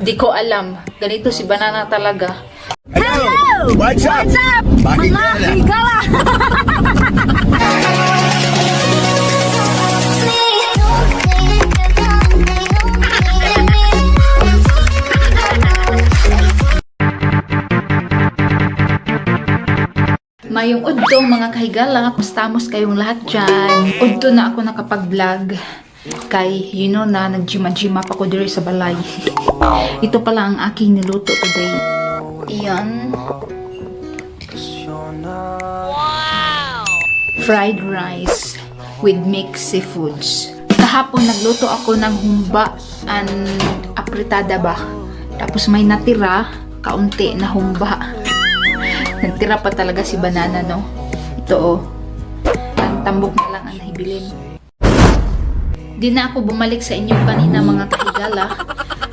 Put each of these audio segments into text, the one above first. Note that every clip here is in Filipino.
Di ko alam. Ganito si Banana talaga. Hello! What's up? Mga higala! Mayong udto mga kahigala, kustamos kayong lahat dyan. Udto na ako nakapag-vlog. Kay, you know na, nag-gym-gym pa ko diri sa balay. Ito pala ang aking niluto today. Iyan. Wow! Fried rice with mixed seafoods. Kahapon nagluto ako ng humba and apritada ba. Tapos may natira, kaunti na humba. Nagtira pa talaga si Banana, no? Ito, oh. Ang tambok na lang ang hibilin. Di na ako bumalik sa inyo kanina mga kahigala.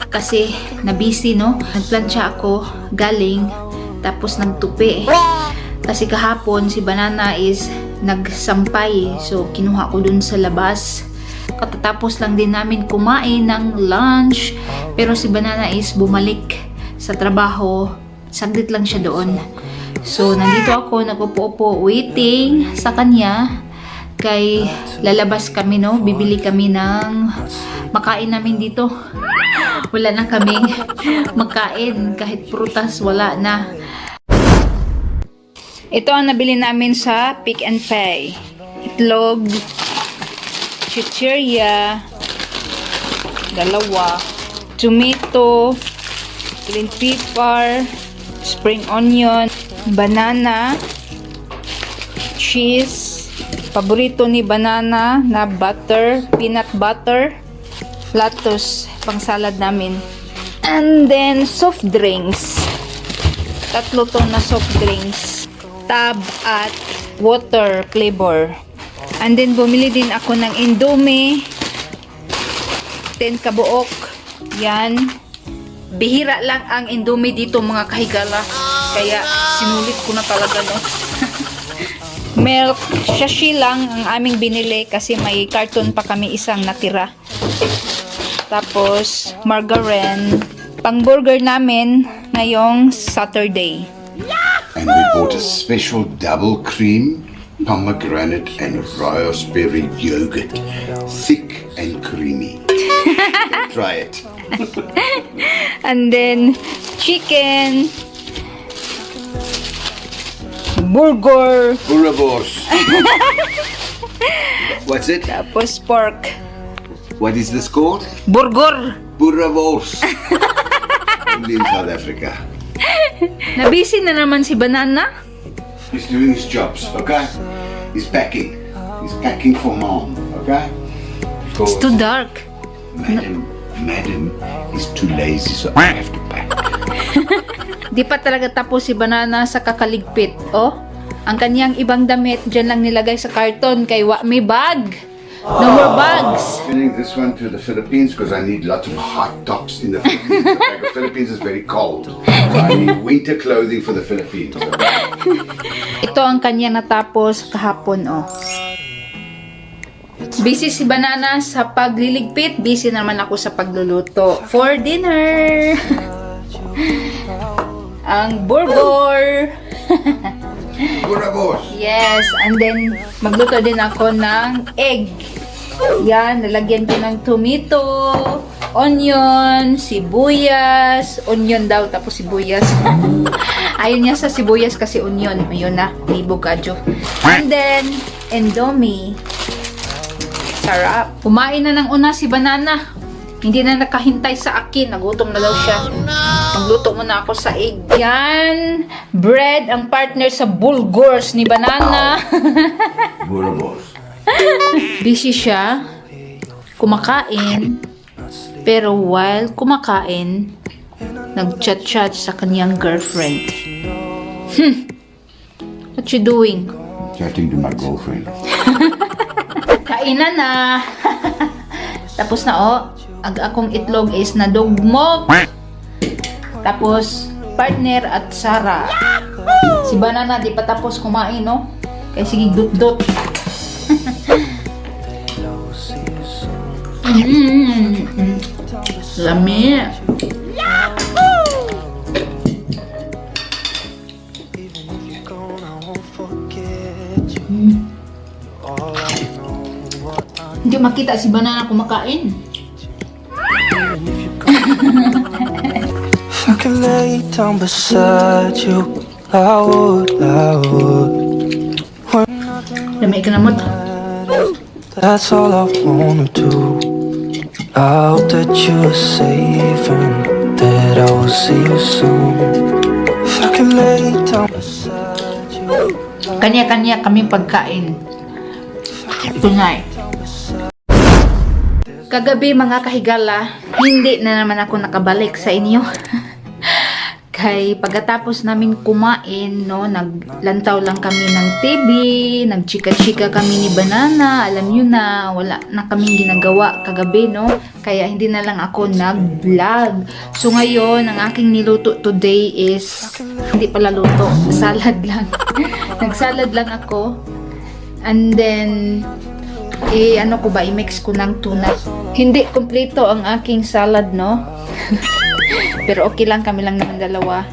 Kasi nabisi, no? Nagplansya ako galing. Tapos nagtupi. Kasi kahapon si Banana is nagsampay. So, kinuha ko dun sa labas. Katatapos lang din namin kumain ng lunch. Pero si Banana is bumalik sa trabaho. Saglit lang siya doon. So, nandito ako, nag-upo-upo, waiting sa kanya. Kay lalabas kami, no? Bibili kami ng makain namin dito. Wala na kaming makain. Kahit prutas, wala na. Ito ang nabili namin sa Pick and Pay. Itlog, chichirya, dalawa, tomato, green pepper, spring onion, banana, cheese, paborito ni Banana na butter, peanut butter, lettuce, pang salad namin. And then, soft drinks. Tatlo to na soft drinks. Tab at water flavor. And then, bumili din ako ng Indomie. 10 kabuok. Yan. Bihira lang ang Indomie dito mga kahigala. Kaya sinulit ko na talaga, no? Milk, shashi lang ang aming binili kasi may carton pa kami isang natira. Tapos, margarine. Pang burger namin ngayong Saturday. And we bought a special double cream, pomegranate and raspberry yogurt. Thick and creamy. Try it. And then, chicken. Burger. Burrabos. What's it? Tapos pork. What is this called? Burger. Burrabos. Only in South Africa. Nabisi na naman si Banana. He's doing his jobs, okay? He's packing. He's packing for mom, okay? It's too dark. Madam is too lazy, so I have to pack. Di pa talaga tapos si Banana sa kakaligpit. Oh, ang kanyang ibang damit dyan lang nilagay sa karton kay may bag. No more bags. Sending this one to the Philippines because I need lots of hot tops in the Philippines. Okay? The Philippines is very cold, so I need winter clothing for the Philippines. Okay? Ito ang kanyang natapos kahapon, oh. Busy si Banana sa pagliligpit. Busy naman ako sa pagluluto for dinner. Ang burger. Burrabos. Yes, and then magluto din ako ng egg. Yan, nalagyan ko ng tomato, onion, sibuyas, onion daw, tapos sibuyas. Ayaw niya sa sibuyas kasi onion. Ayun na, libo kadyo. And then, Indomie. Sarap. Kumain na ng una si Banana. Hindi na nakahintay sa akin. Nagutom na daw siya. Magluto muna ako sa egg. Yan. Bread ang partner sa bulgurs ni Banana. Burrabos. Busy siya. Kumakain. Pero while kumakain, nag-chat-chat sa kanyang girlfriend. What you doing? Chatting to my girlfriend. Kainan na. Tapos na, oh. Akong itlog is nadugmok. Tapos, partner at Sarah. Si Banana, di pa tapos kumain, no? Kaya sige, dut-dut. Lami. makita si Banana kumakain. If I could lay down beside you, I would. Lamay ka na mo. That's all I wanna do. I hope that you're safe and that I will see you soon. If I could lay down beside you. Kanya-kanya kami pagkain. Tonight. Kagabi mga kahigala, hindi na naman ako nakabalik sa inyo. Kay pagkatapos namin kumain, no, naglantaw lang kami ng TV, nagchika-chika kami ni Banana, alam nyo na, wala na kaming ginagawa kagabi, no, kaya hindi na lang ako nag-vlog. So ngayon, ang aking niluto today is, hindi pala luto, salad lang. Nagsalad lang ako, and then, ano ko ba, i-mix ko ng tuna. Hindi kompleto ang aking salad, no? Pero okay lang, kami lang naman dalawa.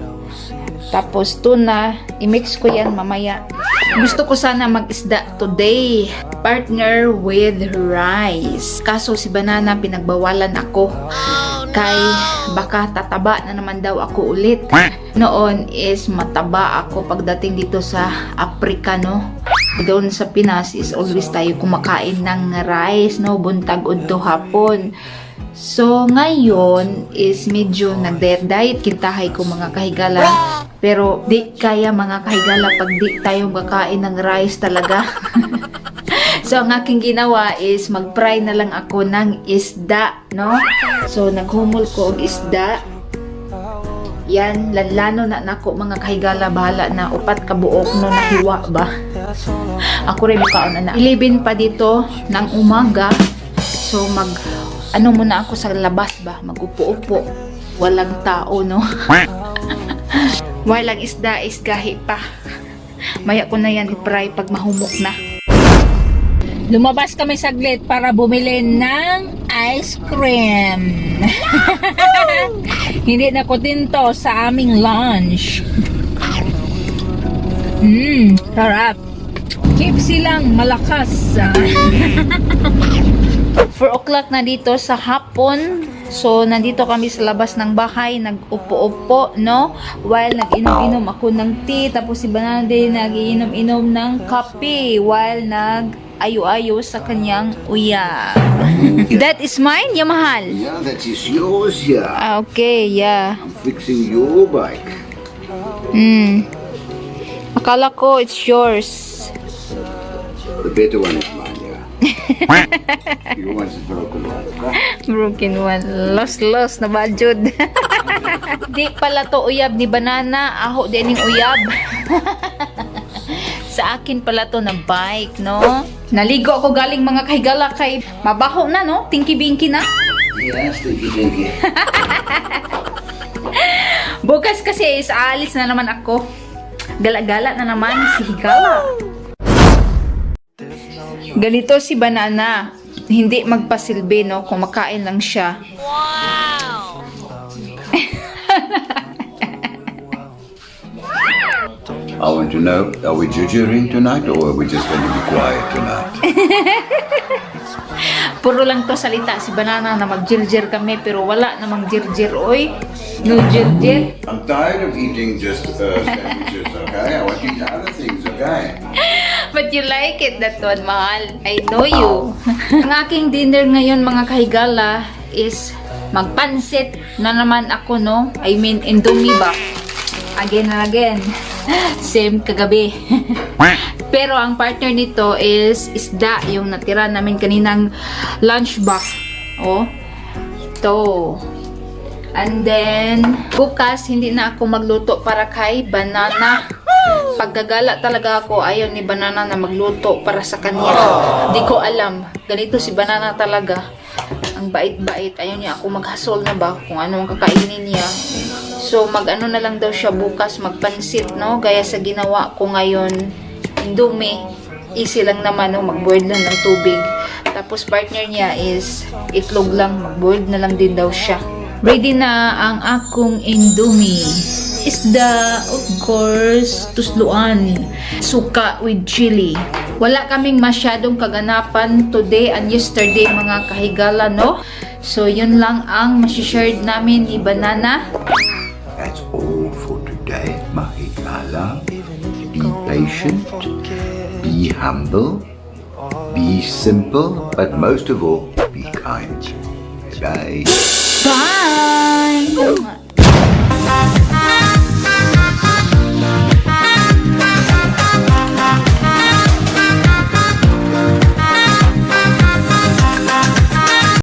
Tapos tuna, i-mix ko yan mamaya. Gusto ko sana mag-isda today. Partner with rice. Kaso si Banana pinagbawalan ako. Kay baka tataba na naman daw ako ulit. Noon is mataba ako pagdating dito sa Africa, no? Doon sa Pinas is always tayo kumakain ng rice, no? Buntag udto hapon. So, ngayon is medyo nag-diet kintahay ko mga kahigala. Pero di kaya mga kahigala pag di tayo makain ng rice talaga. So, ang aking ginawa is mag-fry na lang ako ng isda, no? So, naghumol ko og isda. Yan, lanlano na nako mga kahigala, bahala na upat kabuok no nahiwa ba. Ako rin mukhaon na 11 pa dito ng umaga. So, ano muna ako sa labas ba, mag-upo-upo, walang tao, no? Walang isda is gahi pa. Maya ko na yan i-fry pag mahumok na. Lumabas kami saglit para bumili ng ice cream. Hindi na ko tinto sa aming lunch. Sarap. Keep silang malakas. 4 o'clock na dito sa hapon. So, nandito kami sa labas ng bahay, nag-upo-upo, no? While nag-inom-inom ako ng tea, tapos si Banana din nag-iinom-inom ng kape while nag-ayo-ayo sa kanyang uyab. That is mine, ya mahal? Yeah, that is yours, yeah. Okay, yeah. I'm fixing your bike. Akala ko it's yours. The better one is mine, yeah. Your one's a broken one. Broken one. Lost na budget. Di pala to uyab ni Banana. Aho din yung uyab. Sa akin pala to na bike, no? Naligo ako galing mga kahigala kay mabaho na, no? Tinky-binky na. Yes, thank you. Bukas kasi is aalis na naman ako. Gala-gala na naman si Higala. Ganito si Banana. Hindi magpasilbi, no? Kumakain lang siya. Wow! I want to know, are we jujuring tonight or are we just going to be quiet tonight? Puro lang to salita si Banana na mag-jirjir kami pero wala namang jirjir, oy. No jirjir. I'm tired of eating just sandwiches, okay? I want to eat other things, okay? But you like it, that one, mahal. I know you. Ang aking dinner ngayon, mga kahigala, is magpansit na naman ako, no? I mean, Indomie ba? Again and again. Same kagabi. Pero ang partner nito is isda, yung natira namin kaninang lunch box. Oh. Ito. And then, bukas, hindi na ako magluto para kay Banana. Pagkagala talaga ako, ayaw ni Banana na magluto para sa kanya. Di ko alam. Ganito si Banana talaga. Ang bait-bait. Ayaw niya ako maghasol na ba kung ano ang kakainin niya. So, mag-ano na lang daw siya bukas, magpansit, no? Gaya sa ginawa ko ngayon, Indomie. Easy lang naman, no? Mag-boil lang ng tubig. Tapos, partner niya is itlog lang. Mag-boil na lang din daw siya. Ready na ang akong Indomie. Isda, of course, tusluan. Suka with chili. Wala kaming masyadong kaganapan today and yesterday mga kahigala, no? So, yun lang ang masishare namin ni Banana. That's all for today, Mahigala. Be patient, be humble, be simple, but most of all, be kind. Bye. Bye!